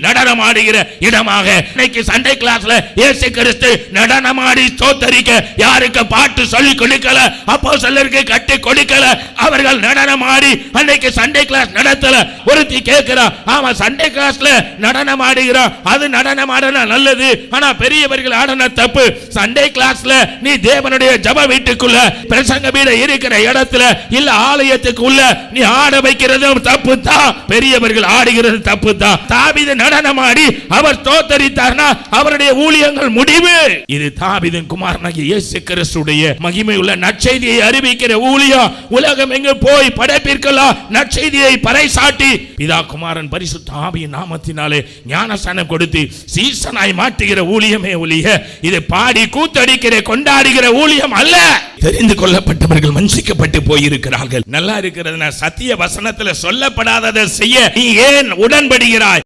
நடனமாடுகிற இடமாக இன்னைக்கு சண்டே கிளாஸ்ல இயேசு கிறிஸ்து நடனமாடி ஸ்தோத்தரிக்க யாருக்கு பாட்டு சொல்லி கொடுக்கல, அப்போஸ்தலருக்கு கட்டி கொடுக்கல. அவர்கள் நடனமாடி அன்னைக்கு சண்டே கிளாஸ் நடத்தல. ஒருத்தி கேட்கிறா, ஆமா சண்டே கிளாஸ்ல நடனமாடுகிறா, அது நடனமாடனா நல்லது, ஆனா பெரியவர்கள் ஆடன தப்பு. சண்டே கிளாஸ்ல நீ தேவனுடைய ஜெப வீட்டுக்குள்ள பிரசங்க வீடு இருக்கிற இடத்துல இல்ல ஆலயத்துக்குள்ள நீ ஆட வைக்கிறதும் தப்பு தான், பெரியவர்கள் ஆடுகிறது தப்பு தான். தாவீது நடனமாடி அவர் ஸ்தோத்தரித்தார்னா அவருடைய ஊழியங்கள் முடிவு. இது தாவீதின் குமாரனாகிய இயேசு கிறிஸ்துடைய மகிமையுள்ள நற்செய்தியை அறிவிக்கிற ஊழியம். உலகம் எங்கு போய் படைப்பிற்கெல்லாம் நற்செய்தியை பறைசாட்டி பிதா குமாரன் பரிசுத்த ஆவியின் நாமத்தினாலே ஞானஸ்நானம் கொடுத்து சீசனாய் மாற்றுகிற ஊழியமே ஒழிய இது பாடி கூத்தடிக்கிற கொண்டாடுகிற ஊழியம் அல்ல. தெரிந்து கொள்ளப்பட்டவர்கள் வஞ்சிக்கப்பட்டு போயிருக்கிறார்கள். நல்லா இருக்கிறது, சத்திய வசனத்தில் சொல்லப்படாததை செய்ய நீ ஏன் உடன்படுகிறாய்?